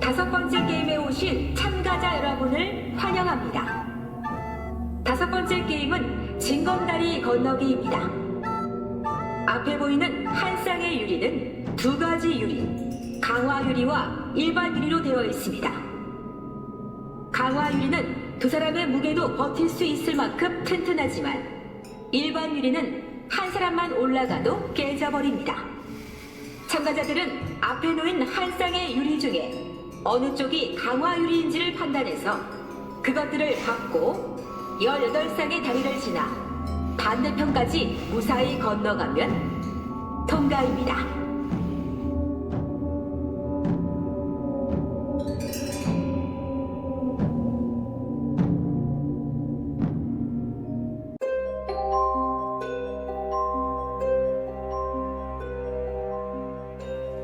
다섯 번째 게임에 오신 참가자 여러분을 환영합니다. 다섯 번째 게임은 징검다리 건너기입니다. 앞에 보이는 한 쌍의 유리는 두 가지 유리, 강화 유리와 일반 유리로 되어 있습니다. 강화 유리는 두 사람의 무게도 버틸 수 있을 만큼 튼튼하지만 일반 유리는 한 사람만 올라가도 깨져버립니다. 참가자들은 앞에 놓인 한 쌍의 유리 중에 어느 쪽이 강화 유리인지를 판단해서 그것들을 밟고 18쌍의 다리를 지나 반대편까지 무사히 건너가면 통과입니다.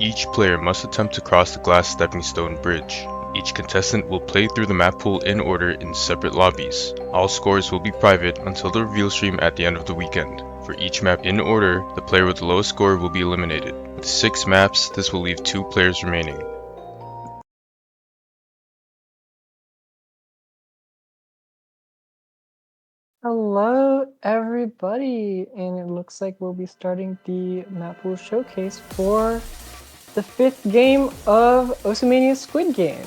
Each player must attempt to cross the glass stepping stone bridge. Each contestant will play through the map pool in order in separate lobbies. All scores will be private until the reveal stream at the end of the weekend. For each map in order, the player with the lowest score will be eliminated. With 6 maps, this will leave 2 players remaining. Hello everybody, and it looks like we'll be starting the map pool showcase for the 5th game of Osumania's Squid Game.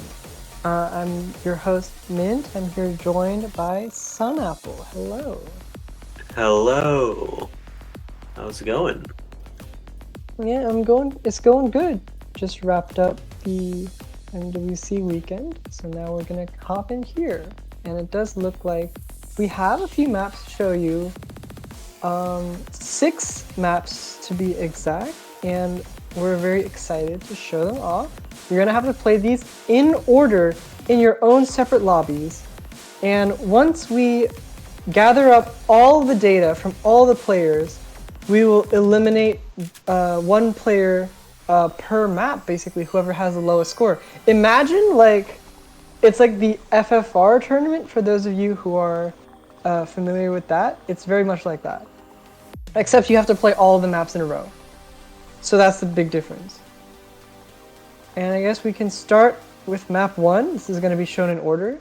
I'm your host Mint. I'm here joined by Sunapple. Hello. Hello. How's it going? Yeah, it's going good. Just wrapped up the MWC weekend, so now we're gonna hop in here. And it does look like we have a few maps to show you. 6 maps to be exact, and we're very excited to show them off. You're gonna have to play these in order in your own separate lobbies. And once we gather up all the data from all the players, we will eliminate one player per map, basically, whoever has the lowest score. Imagine it's like the FFR tournament, for those of you who are familiar with that. It's very much like that. Except you have to play all the maps in a row. So that's the big difference. And I guess we can start with map 1. This is going to be shown in order.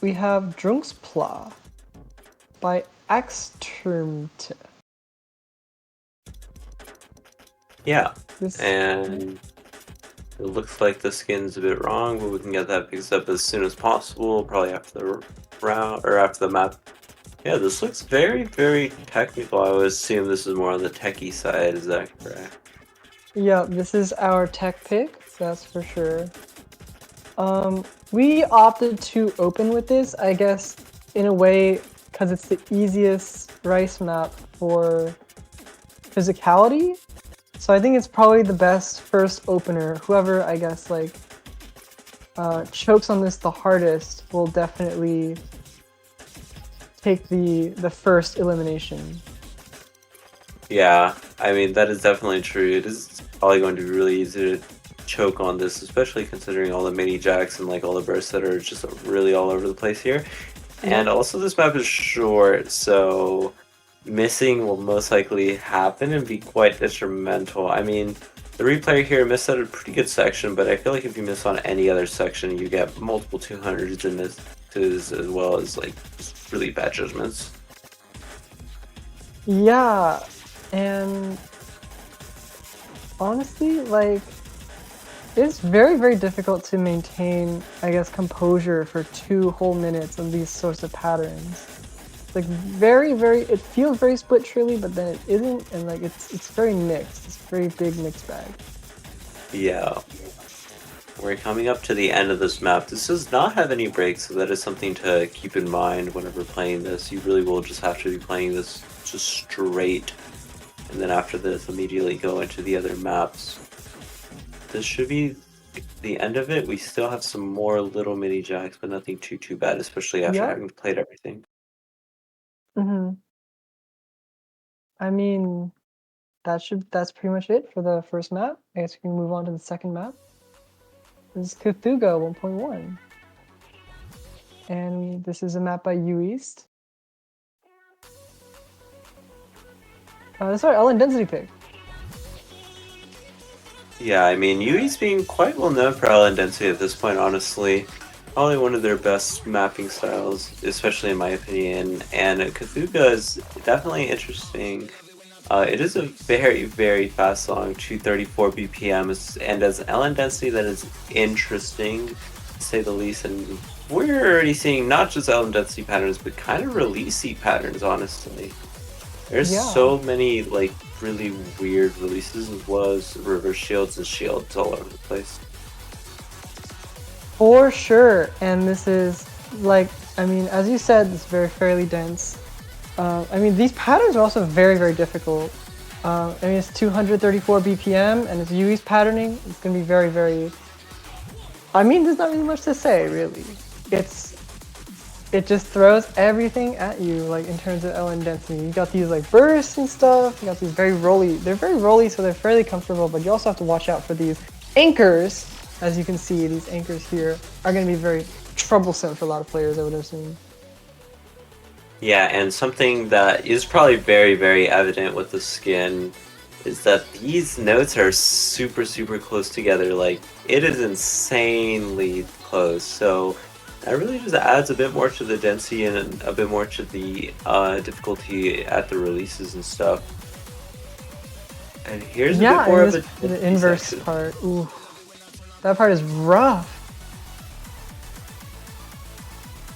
We have Drunkspla by Axtermte. Yeah, and it looks like the skin's a bit wrong, but we can get that fixed up as soon as possible, probably after the round or after the map. Yeah, this looks very, very technical. I would assume this is more on the techie side. Is that correct? Yeah, this is our tech pick, that's for sure. We opted to open with this, I guess, in a way, because it's the easiest rice map for physicality. So I think it's probably the best first opener. Whoever, I guess, like, chokes on this the hardest will definitely take the first elimination. Yeah, I mean, that is definitely true. It is probably going to be really easy to choke on this, especially considering all the mini jacks and like all the bursts that are just really all over the place here. And also this map is short, so missing will most likely happen and be quite detrimental. I mean, the replayer here missed out a pretty good section, but I feel like if you miss on any other section, you get multiple 200s and misses as well as like just really bad judgments. Yeah, and honestly, like, it's very, very difficult to maintain, I guess, composure for 2 whole minutes of these sorts of patterns. Like, very, very, it feels very split truly, but then it isn't, and like, it's very mixed. It's a very big mixed bag. Yeah. We're coming up to the end of this map. This does not have any breaks, so that is something to keep in mind whenever playing this. You really will just have to be playing this just straight, and then after this immediately go into the other maps. This should be the end of it. We still have some more little mini jacks, but nothing too bad, especially after having played everything. I mean, that's pretty much it for the first map. I guess we can move on to the second map. This is Cthulhu 1.1. And this is a map by U East. Sorry, LN density pick. Yeah, I mean, Yui's being quite well known for LN density at this point, honestly. Probably one of their best mapping styles, especially in my opinion. And Cthulhu is definitely interesting. It is a very, very fast song, 234 BPM, and as LN density that is interesting, to say the least. And we're already seeing not just LN density patterns, but kind of releasey patterns, honestly. There's so many like really weird releases as well as reverse shields and shields all over the place. For sure, and this is like, I mean, as you said, it's fairly dense. I mean, these patterns are also very, very difficult. I mean, it's 234 BPM and it's UE's patterning. It's gonna be very, very. I mean, there's not really much to say, really. It just throws everything at you, like in terms of LN density. You got these like bursts and stuff. You got these very rolly. They're very rolly, so they're fairly comfortable. But you also have to watch out for these anchors. As you can see, these anchors here are going to be very troublesome for a lot of players, I would assume. Yeah, and something that is probably very, very evident with the skin is that these notes are super, super close together. Like, it is insanely close. So that really just adds a bit more to the density and a bit more to the difficulty at the releases and stuff. And here's a bit more of the inverse part. Ooh. That part is rough.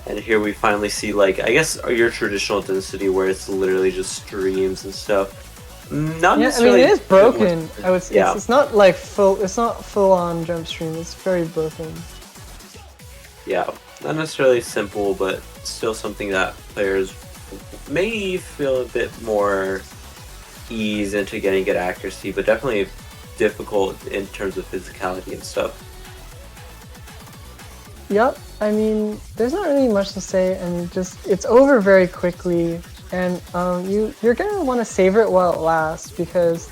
And here we finally see, like, I guess your traditional density where it's literally just streams and stuff. Not necessarily. I mean, it is broken. I would say it's not like full. It's not full on jump stream. It's very broken. Yeah, not necessarily simple, but still something that players may feel a bit more ease into getting good accuracy, but definitely difficult in terms of physicality and stuff. Yep, I mean, there's not really much to say, and it's over very quickly, and you're gonna want to savor it while it lasts, because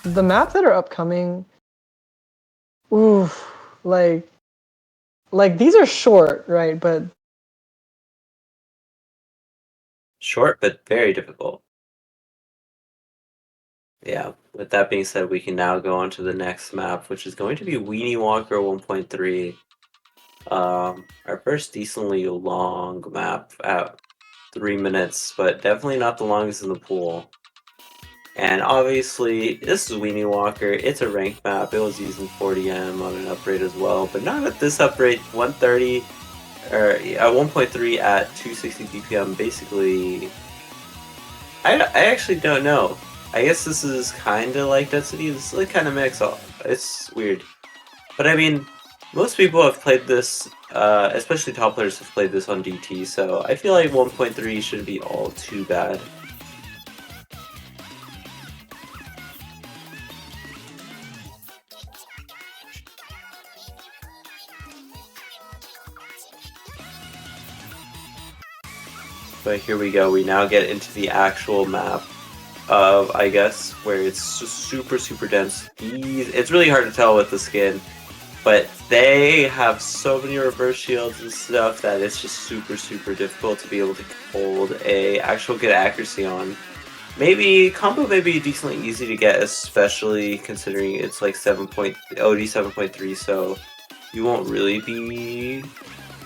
the maps that are upcoming, oof, like these are short, right? But short, but very difficult. Yeah, with that being said, we can now go on to the next map, which is going to be Weenie Walker 1.3. Our first decently long map at 3 minutes, but definitely not the longest in the pool. And obviously, this is Weenie Walker. It's a ranked map. It was using 40M on an upgrade as well, but not at this upgrade. 130 or at 1.3 at 260 BPM. Basically, I actually don't know. I guess this is kind of like density. This is like kind of mixed. It's weird, but I mean, Most people have played this, especially top players have played this on DT, so I feel like 1.3 shouldn't be all too bad. But here we go, we now get into the actual map of, I guess, where it's just super, super dense. It's really hard to tell with the skin, but they have so many reverse shields and stuff that it's just super, super difficult to be able to hold a actual good accuracy on. Maybe combo may be decently easy to get, especially considering it's like OD 7.3, so you won't really be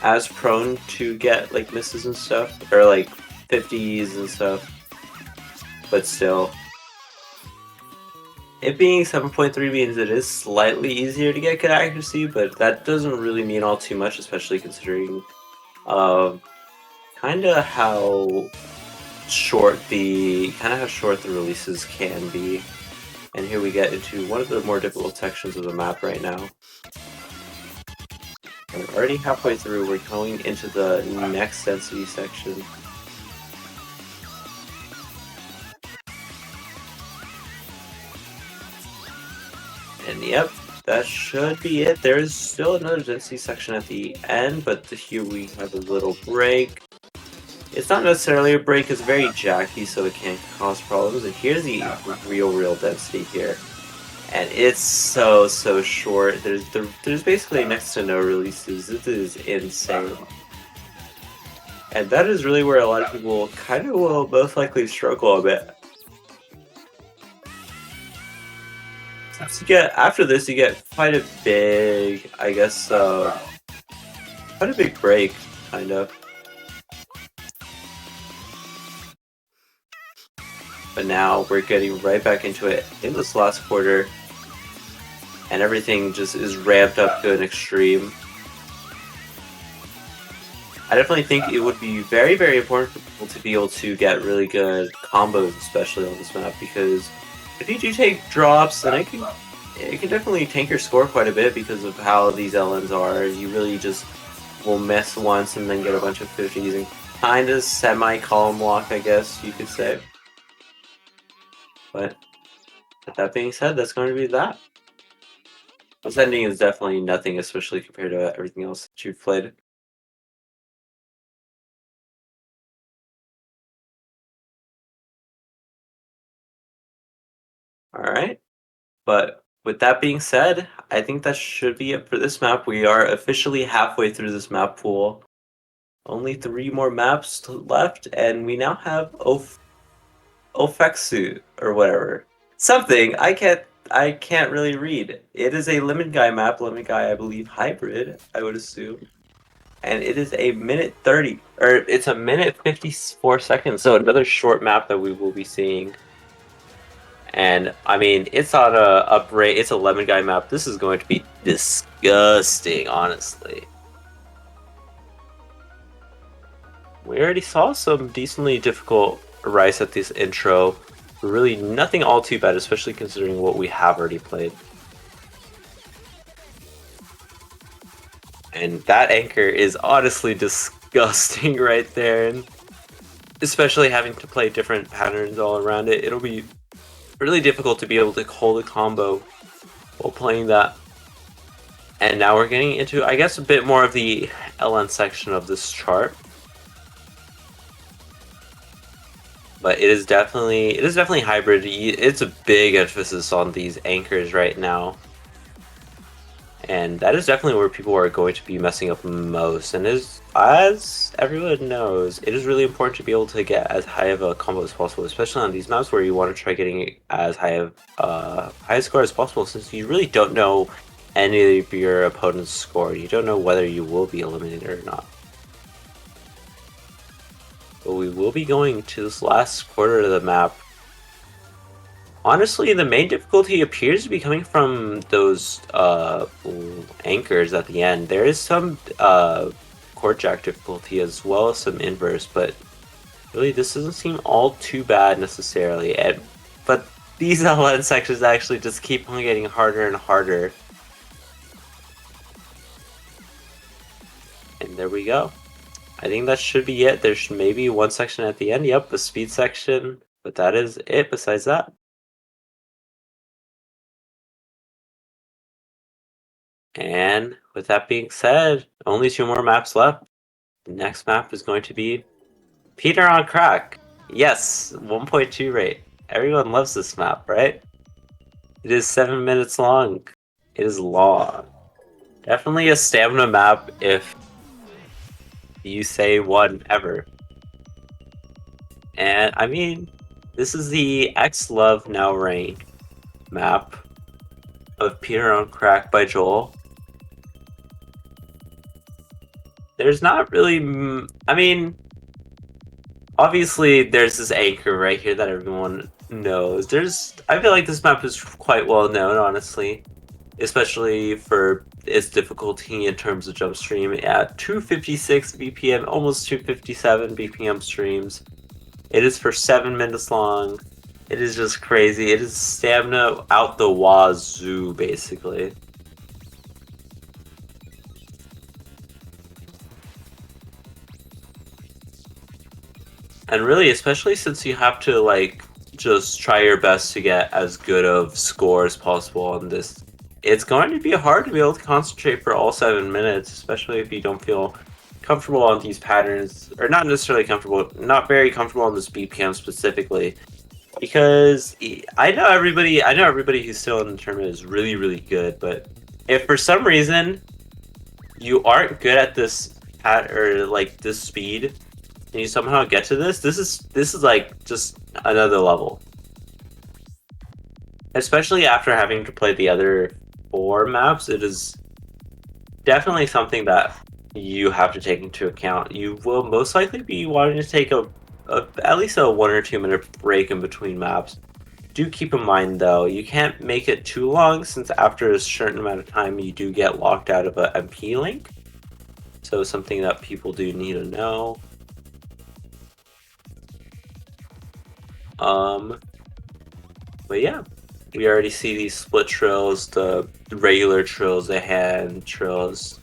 as prone to get like misses and stuff, or like 50s and stuff. But still, it being 7.3 means it is slightly easier to get good accuracy, but that doesn't really mean all too much, especially considering kind of how short the releases can be. And here we get into one of the more difficult sections of the map right now. We're already halfway through, we're going into the next density section. And yep, that should be it. There is still another density section at the end, but here we have a little break. It's not necessarily a break, it's very jacky, so it can cause problems. And here's the real density here. And it's so short. There's basically next to no releases. This is insane. And that is really where a lot of people kind of will most likely struggle a bit. After this, you get quite a big, I guess, quite a big break, kind of. But now we're getting right back into it in this last quarter, and everything just is ramped up to an extreme. I definitely think it would be very, very important for people to be able to get really good combos, especially on this map, because if you do take drops, then it can definitely tank your score quite a bit because of how these LNs are. You really just will miss once and then get a bunch of 50s and kind of semi-column lock, I guess you could say. But with that being said, that's going to be that. This ending is definitely nothing, especially compared to everything else that you've played. Alright, but with that being said, I think that should be it for this map. We are officially halfway through this map pool. Only 3 more maps left, and we now have Ofexu, or whatever. Something, I can't really read. It is a Lemon Guy map, Lemon Guy, I believe, hybrid, I would assume. And it is a minute 30, or it's a minute 54 seconds, so another short map that we will be seeing. And I mean, it's on it's a Lemon Guy map. This is going to be disgusting, honestly. We already saw some decently difficult Rice at this intro. Really nothing all too bad, especially considering what we have already played. And that anchor is honestly disgusting right there. And especially having to play different patterns all around it, it'll be really difficult to be able to hold a combo while playing that. And now we're getting into, I guess, a bit more of the LN section of this chart. But it is definitely hybrid. It's a big emphasis on these anchors right now. And that is definitely where people are going to be messing up most. And as everyone knows, it is really important to be able to get as high of a combo as possible, especially on these maps where you want to try getting as high of high score as possible, since you really don't know any of your opponent's score. You don't know whether you will be eliminated or not. But we will be going to this last quarter of the map. Honestly, the main difficulty appears to be coming from those anchors at the end. There is some court jack difficulty as well as some inverse, but really this doesn't seem all too bad necessarily. But these LN sections actually just keep on getting harder and harder. And there we go. I think that should be it. There's maybe one section at the end. Yep, the speed section. But that is it besides that. And with that being said, only 2 more maps left. The next map is going to be Peter on Crack. Yes, 1.2 rate. Everyone loves this map, right? It is 7 minutes long. It is long. Definitely a stamina map if you say one ever. And I mean, this is the X Love Now Rain map of Peter on Crack by Joel. There's not really, I mean, obviously there's this anchor right here that everyone knows. I feel like this map is quite well known, honestly, especially for its difficulty in terms of jump stream at 256 BPM, almost 257 BPM streams. It is for 7 minutes long. It is just crazy. It is stamina out the wazoo, basically. And really, especially since you have to, like, just try your best to get as good of score as possible on this, it's going to be hard to be able to concentrate for all 7 minutes, especially if you don't feel comfortable on these patterns, or not necessarily comfortable, not very comfortable on this BPM specifically. Because I know everybody who's still in the tournament is really, really good, but if for some reason you aren't good at this or like this speed, and you somehow get to this is like just another level. Especially after having to play the other 4 maps, it is definitely something that you have to take into account. You will most likely be wanting to take at least a 1 or 2 minute break in between maps. Do keep in mind though, you can't make it too long, since after a certain amount of time you do get locked out of a MP link. So something that people do need to know. But yeah, we already see these split trills, the regular trills, the hand trills.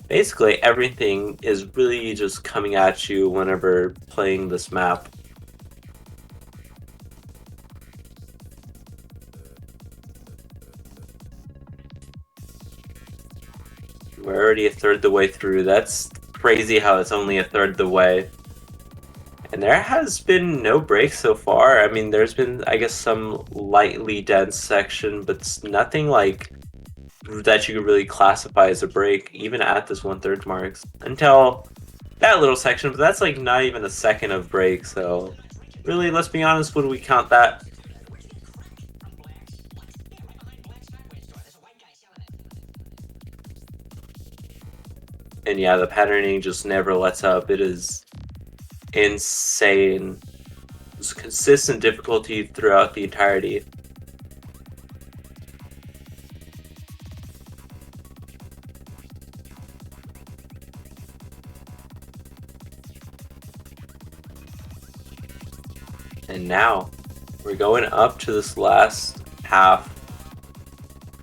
Basically everything is really just coming at you whenever playing this map. We're already a third the way through. That's crazy how it's only a third the way. And there has been no breaks so far. I mean, there's been, I guess, some lightly dense section, but it's nothing like that you could really classify as a break, even at this 1/3 marks. Until that little section, but that's like not even a second of break, so really, let's be honest, what do we count that? And yeah, the patterning just never lets up. It is insane. It's consistent difficulty throughout the entirety. And now we're going up to this last half.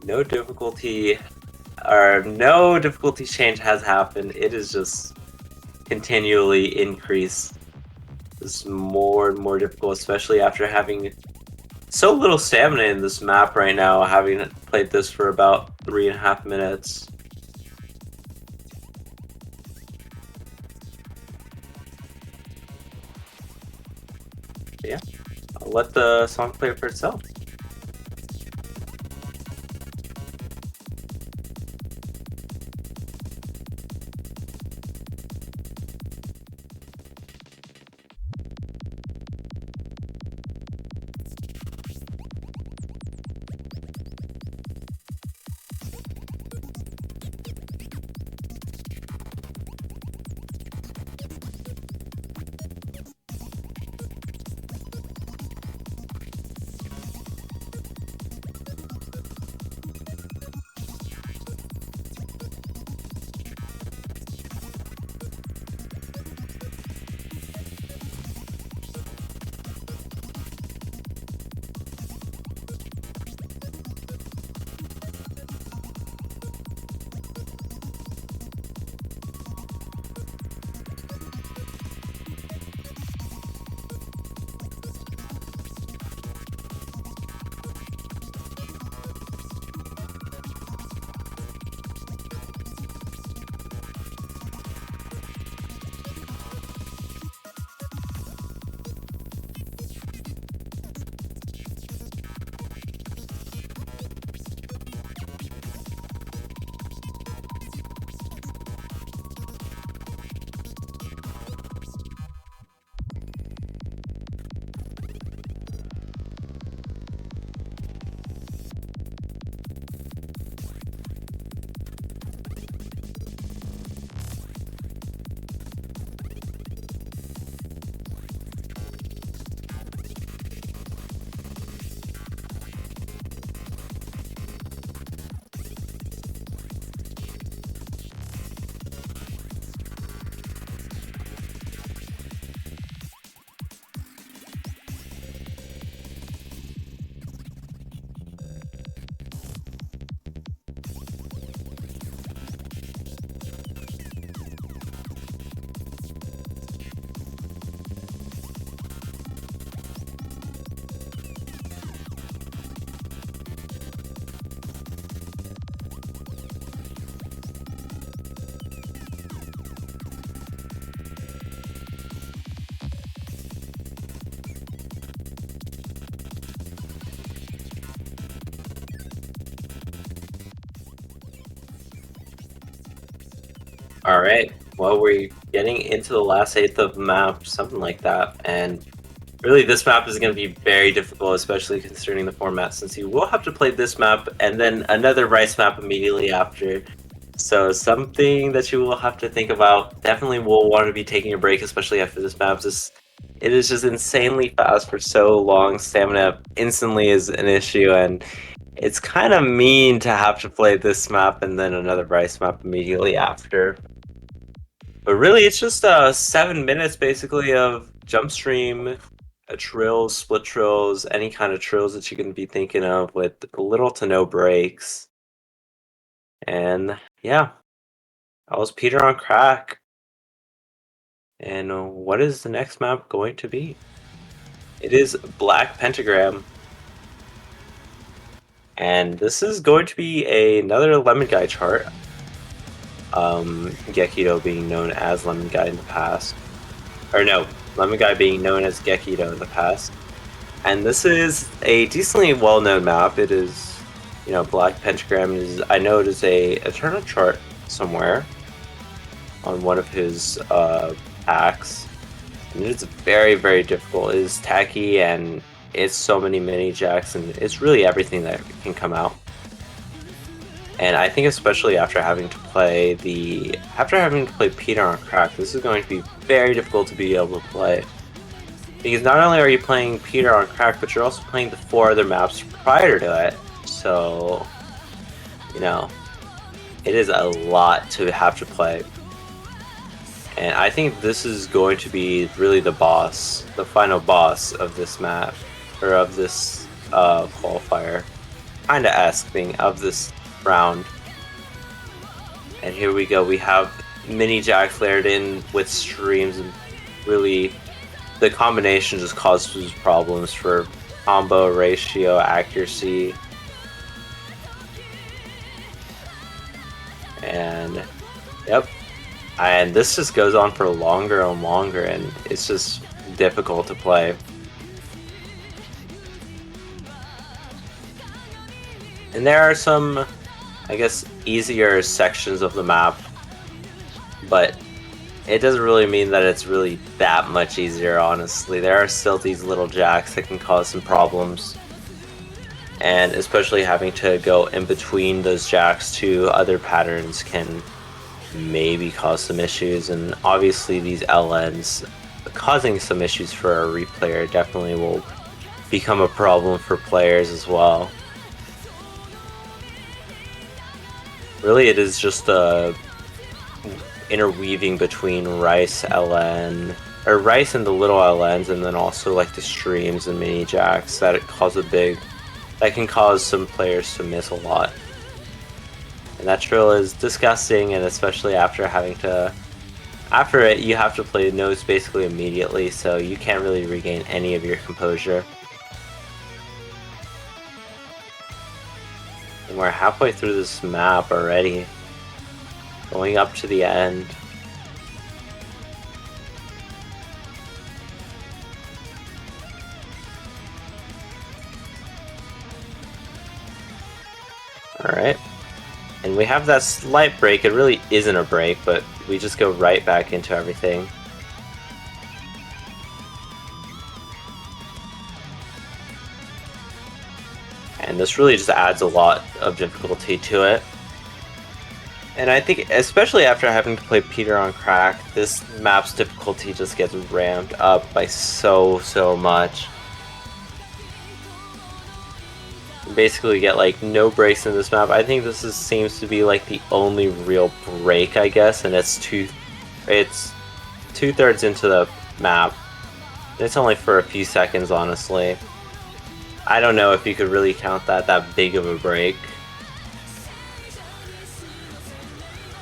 No difficulty change has happened. It is just continually increased. It's more and more difficult, especially after having so little stamina in this map right now, having played this for about 3.5 minutes. But yeah, I'll let the song play for itself. Alright, well, we're getting into the last eighth of the map, something like that, and really this map is going to be very difficult, especially considering the format, since you will have to play this map and then another rice map immediately after. So something that you will have to think about. Definitely will want to be taking a break, especially after this map. It is just insanely fast for so long. Stamina instantly is an issue, and it's kind of mean to have to play this map and then another rice map immediately after. But really, it's just 7 minutes basically of jump stream, trills, split trills, any kind of trills that you can be thinking of with little to no breaks. And yeah, I was Peter on crack. And what is the next map going to be? It is Black Pentagram. And this is going to be another Lemon Guy chart. Gekido being known as Lemon Guy in the past. Or no, Lemon Guy being known as Gekido in the past. And this is a decently well-known map. It is, you know, Black Pentagram is, I know it is a Eternal chart somewhere on one of his packs. And it's very, very difficult. It is tacky and it's so many mini jacks and it's really everything that can come out. And I think especially after having to play Peter on crack, this is going to be very difficult to be able to play. Because not only are you playing Peter on crack, but you're also playing the 4 other maps prior to it. So, you know, it is a lot to have to play. And I think this is going to be really the boss, the final boss of this map, or of this qualifier. Kinda asking of this round. And here we go, we have mini jacks layered in with streams, and really the combination just causes problems for combo, ratio, accuracy. And yep. And this just goes on for longer and longer, and it's just difficult to play. And there are some, I guess, easier sections of the map, but it doesn't really mean that it's really that much easier, honestly. There are still these little jacks that can cause some problems. And especially having to go in between those jacks to other patterns can maybe cause some issues. And obviously these LNs causing some issues for a replayer definitely will become a problem for players as well. Really, it is just a interweaving between Rice LN, or Rice and the little LNs, and then also like the streams and mini jacks that can cause some players to miss a lot. And that trill is disgusting, and especially after it you have to play nose basically immediately, so you can't really regain any of your composure. And we're halfway through this map already, going up to the end. Alright. And we have that slight break. It really isn't a break, but we just go right back into everything. And this really just adds a lot of difficulty to it. And I think, especially after having to play Peter on crack, this map's difficulty just gets ramped up by so much. You basically get like no breaks in this map. I think this seems to be like the only real break, I guess, and it's two-thirds into the map. It's only for a few seconds, honestly. I don't know if you could really count that big of a break.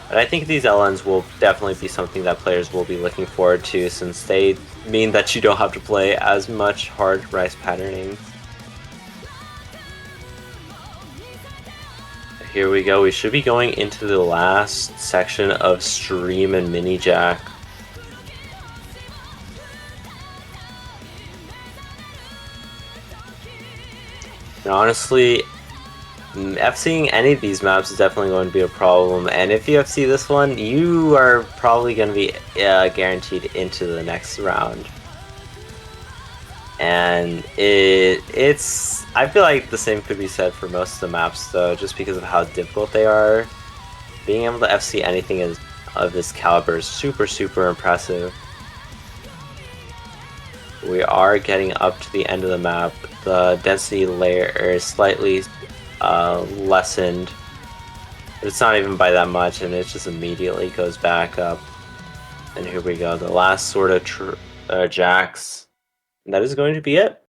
But I think these LNs will definitely be something that players will be looking forward to, since they mean that you don't have to play as much hard rice patterning. Here we go, we should be going into the last section of stream and mini jack. And honestly, FCing any of these maps is definitely going to be a problem, and if you FC this one, you are probably going to be guaranteed into the next round. And it's I feel like the same could be said for most of the maps though, just because of how difficult they are. Being able to FC anything of this caliber is super impressive. We are getting up to the end of the map. The density layer is slightly lessened. It's not even by that much, and it just immediately goes back up. And here we go, the last sort of jacks. And that is going to be it.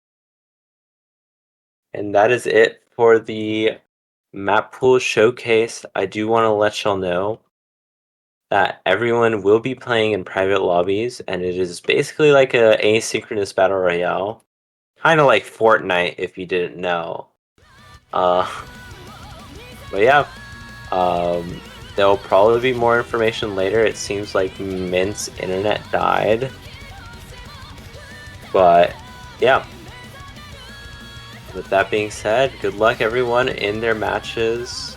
And that is it for the map pool showcase. I do want to let y'all know that everyone will be playing in private lobbies, and it is basically like a asynchronous battle royale. Kind of like Fortnite, if you didn't know. But yeah, there'll probably be more information later. It seems like Mint's internet died. But yeah. With that being said, good luck everyone in their matches.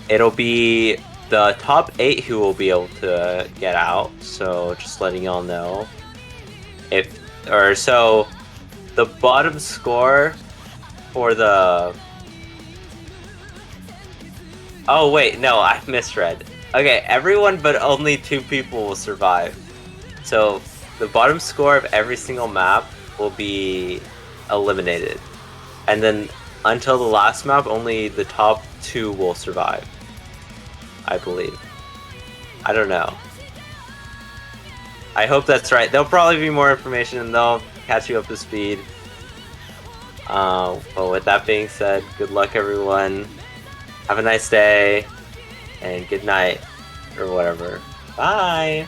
It'll be the top 8 who will be able to get out, so just letting y'all know. So the bottom score for the... Oh wait, no, I misread. Okay, everyone but only 2 people will survive. So the bottom score of every single map will be eliminated. And then until the last map, only the top 2 will survive, I believe. I don't know. I hope that's right. There'll probably be more information and they'll catch you up to speed. But with that being said, good luck everyone. Have a nice day and good night or whatever. Bye!